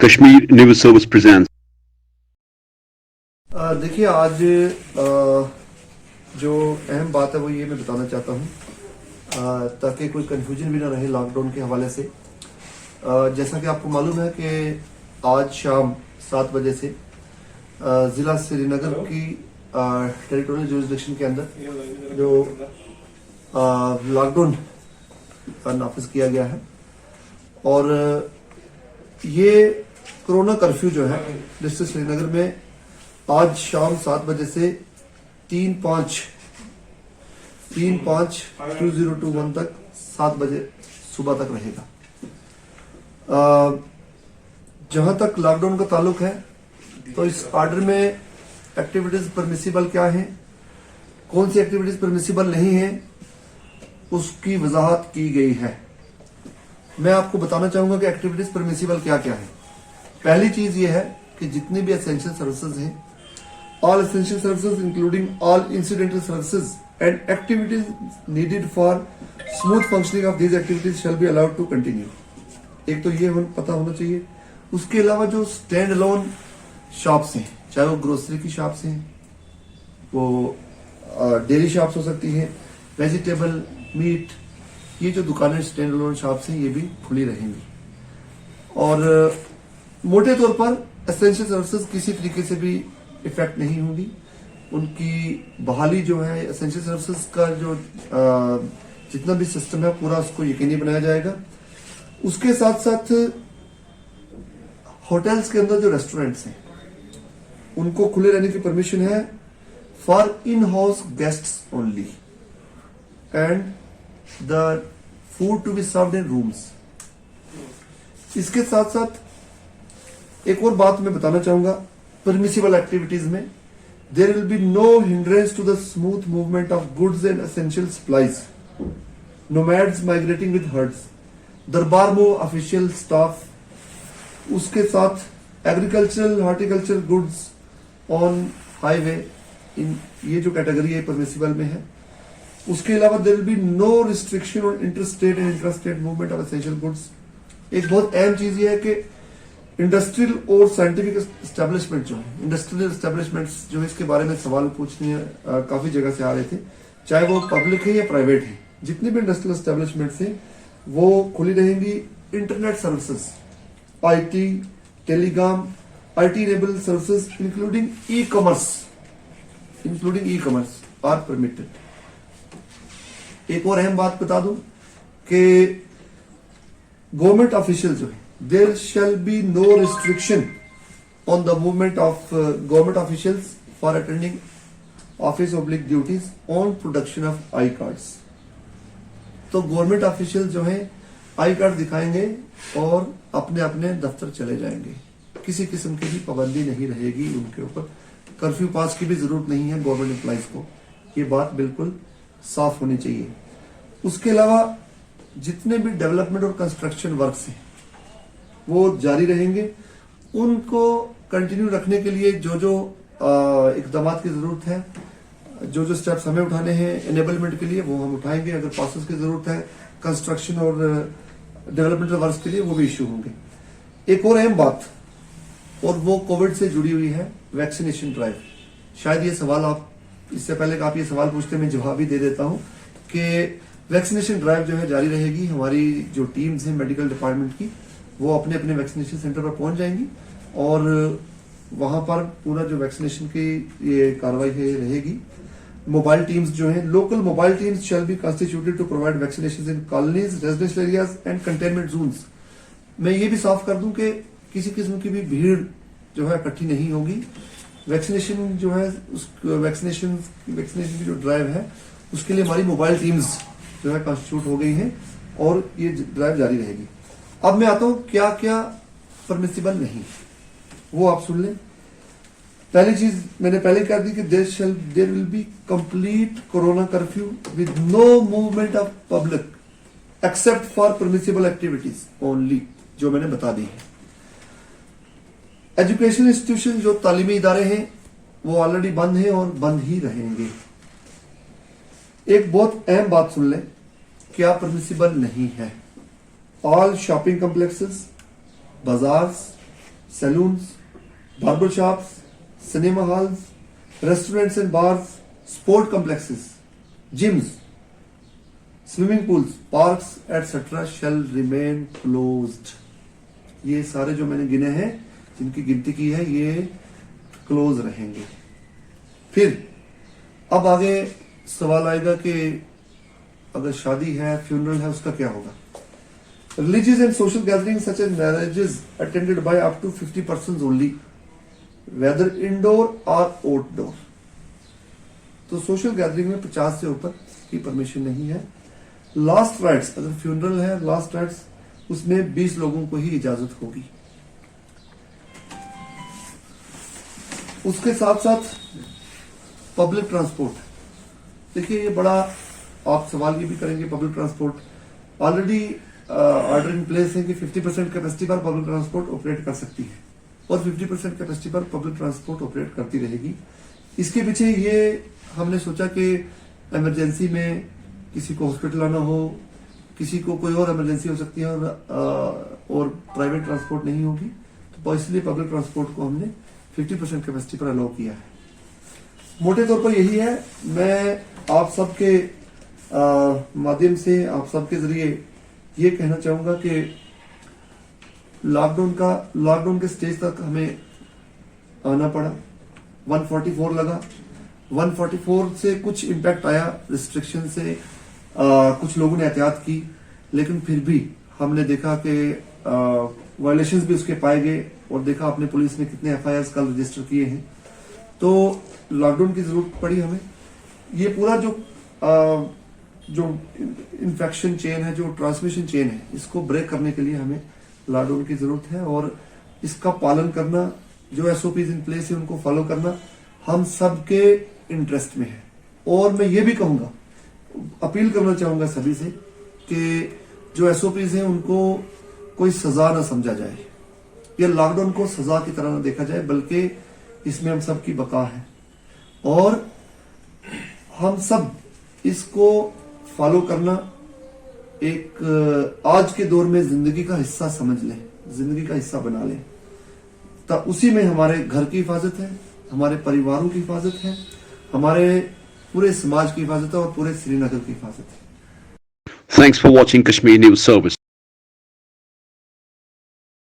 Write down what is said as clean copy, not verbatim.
Kashmir News Service presents. देखिए आज जो अहम बात है वो ये मैं बताना चाहता हूँ ताकि कोई कंफ्यूजन भी ना रहे लॉकडाउन के हवाले से। जैसा कि आपको मालूम है कि आज शाम 7 बजे से ज़िला श्रीनगर की टेरिटोरियल जुरिसडिक्शन के अंदर जो लॉकडाउन नाफिज किया गया है और ये कोरोना कर्फ्यू जो है डिस्ट्रिक्ट श्रीनगर में आज शाम 7 बजे से 3/5/2021 तक 7 बजे सुबह तक रहेगा। जहां तक लॉकडाउन का ताल्लुक है तो इस ऑर्डर में एक्टिविटीज परमिसिबल क्या है, कौन सी एक्टिविटीज परमिसिबल नहीं है, उसकी वजाहत की गई है। मैं आपको बताना चाहूंगा कि एक्टिविटीज परमिसिबल क्या क्या है। पहली चीज ये है कि जितने भी एसेंशियल सर्विसेज हैं, all essential services including all incidental services and activities needed for smooth functioning of these activities shall be allowed to continue। एक तो ये पता होना चाहिए। उसके अलावा जो स्टैंड अलोन शॉप्स हैं, चाहे वो ग्रोसरी की शॉप्स हैं, वो डेयरी शॉप्स हो सकती हैं, वेजिटेबल मीट, ये जो दुकानें स्टैंड अलोन शॉप्स हैं ये भी खुली रहेंगी। और मोटे तौर पर एसेंशियल सर्विसेज किसी तरीके से भी इफेक्ट नहीं होगी। उनकी बहाली जो है एसेंशियल सर्विसेज का जो जितना भी सिस्टम है पूरा उसको यकीनी बनाया जाएगा। उसके साथ साथ होटल्स के अंदर जो रेस्टोरेंट्स हैं उनको खुले रहने की परमिशन है for in house guests only and the food to be served in rooms. इसके साथ साथ एक और बात मैं बताना चाहूंगा, परमिसिबल एक्टिविटीज में there will be no hindrance to the smooth movement of goods and essential supplies, nomads migrating with herds, Darbar move official staff, उसके साथ agricultural horticulture goods on highway, इन ये जो कैटेगरी है परमिसिबल में है। उसके अलावा there will be no restriction on interstate and intrastate movement of essential goods. एक बहुत अहम चीज ये है कि इंडस्ट्रियल और साइंटिफिक एस्टेब्लिशमेंट जो है, इंडस्ट्रियल एस्टेब्लिशमेंट्स जो है, इसके बारे में सवाल पूछने काफी जगह से आ रहे थे, चाहे वो पब्लिक है या प्राइवेट है, जितनी भी इंडस्ट्रियल एस्टेब्लिशमेंट्स हैं वो खुली रहेंगी। Internet services, IT, telecom, IT enabled services including e commerce are permitted. एक और अहम बात बता दूं कि गवर्नमेंट ऑफिशियल जो है, there shall be no restriction on the movement of government officials for attending office/duties on production of I cards. तो गवर्नमेंट ऑफिशियल जो हैं आई कार्ड दिखाएंगे और अपने अपने दफ्तर चले जाएंगे, किसी किस्म की भी पाबंदी नहीं रहेगी उनके ऊपर। कर्फ्यू पास की भी जरूरत नहीं है गवर्नमेंट एम्प्लॉइज को, ये बात बिल्कुल साफ होनी चाहिए। उसके अलावा जितने भी डेवलपमेंट और कंस्ट्रक्शन वर्क्स हैं वो जारी रहेंगे। उनको कंटिन्यू रखने के लिए जो जो इकदाम की जरूरत है, जो जो स्टेप्स हमें उठाने हैं एनेबलमेंट के लिए वो हम उठाएंगे। अगर पासेस की जरूरत है कंस्ट्रक्शन और डेवलपमेंटल वर्क्स के लिए वो भी इश्यू होंगे। एक और अहम बात, और वो कोविड से जुड़ी हुई है, वैक्सीनेशन ड्राइव। शायद ये सवाल आप इससे पहले आप ये सवाल पूछते मैं जवाब भी दे देता हूं कि वैक्सीनेशन ड्राइव जो है जारी रहेगी। हमारी जो टीम्स हैं मेडिकल डिपार्टमेंट की वो अपने अपने वैक्सीनेशन सेंटर पर पहुंच जाएंगी और वहां पर पूरा जो वैक्सीनेशन की ये कार्रवाई है रहेगी। मोबाइल टीम्स जो हैं, local mobile teams shall be constituted to provide vaccination in colonies, residential areas and containment zones. मैं ये भी साफ कर दूं कि किसी किस्म की भी भीड़ जो है इकट्ठी नहीं होगी। वैक्सीनेशन जो है उस वैक्सीनेशन की जो ड्राइव है उसके लिए हमारी मोबाइल टीम्स जो है कंस्टिट्यूट हो गई हैं और ये ड्राइव जारी रहेगी। अब मैं आता हूं क्या क्या परमिसिबल नहीं, वो आप सुन लें। पहली चीज मैंने पहले कह दी कि there will be complete corona curfew with no movement of public except for permissible activities only, जो मैंने बता दी है। एजुकेशनल इंस्टीट्यूशन जो तालीमी इदारे हैं वो ऑलरेडी बंद हैं और बंद ही रहेंगे। एक बहुत अहम बात सुन लें, क्या परमिसिबल नहीं है। All shopping complexes, bazaars, saloons, barber shops, cinema halls, restaurants and bars, sport complexes, gyms, swimming pools, parks, etc. shall remain closed. ये सारे जो मैंने गिने हैं, जिनकी गिनती की है, ये क्लोज रहेंगे। फिर अब आगे सवाल आएगा कि अगर शादी है, फ्यूनरल है, उसका क्या होगा? Religious and social gatherings such as marriages attended by up to 50 persons only, whether indoor or outdoor. तो सोशल गैदरिंग में 50 से ऊपर की परमिशन नहीं है। लास्ट राइट्स, अगर फ्यूनरल है, लास्ट राइट्स उसमें 20 लोगों को ही इजाजत होगी। उसके साथ साथ पब्लिक ट्रांसपोर्ट, देखिए ये बड़ा आप सवाल ये भी करेंगे, public transport already order in place है कि 50% कैपेसिटी पर पब्लिक ट्रांसपोर्ट ऑपरेट कर सकती है और 50% कैपेसिटी पर पब्लिक ट्रांसपोर्ट ऑपरेट करती रहेगी। इसके पीछे ये हमने सोचा कि इमरजेंसी में किसी को हॉस्पिटल आना हो, किसी को कोई और इमरजेंसी हो सकती है और प्राइवेट ट्रांसपोर्ट नहीं होगी, तो इसलिए पब्लिक ट्रांसपोर्ट को हमने 50% कैपेसिटी पर अलाउ किया है। मोटे तौर पर यही है। मैं आप सबके माध्यम से, आप सबके जरिए ये कहना चाहूंगा कि लॉकडाउन के स्टेज तक हमें आना पड़ा। 144 लगा, 144 से कुछ इम्पैक्ट आया, रिस्ट्रिक्शन से कुछ लोगों ने एहतियात की, लेकिन फिर भी हमने देखा कि वायलेशंस भी उसके पाए गए और देखा आपने पुलिस ने कितने एफआईआर कल रजिस्टर किए हैं। तो लॉकडाउन की जरूरत पड़ी हमें। ये पूरा जो इन्फेक्शन चेन है, जो ट्रांसमिशन चेन है, इसको ब्रेक करने के लिए हमें लॉकडाउन की जरूरत है और इसका पालन करना, जो एसओपीज इन प्लेस है उनको फॉलो करना हम सबके इंटरेस्ट में है। और मैं ये भी कहूंगा, अपील करना चाहूंगा सभी से कि जो एसओपीज हैं उनको कोई सजा ना समझा जाए, या लॉकडाउन को सजा की तरह ना देखा जाए, बल्कि इसमें हम सब की बका है और हम सब इसको फॉलो करना एक आज के दौर में जिंदगी का हिस्सा समझ लें, जिंदगी का हिस्सा बना लें। तो उसी में हमारे घर की हिफाजत है, हमारे परिवारों की हिफाजत है, हमारे पूरे समाज की हिफाजत है और पूरे श्रीनगर की हिफाजत है। Thanks for watching Kashmir News Service.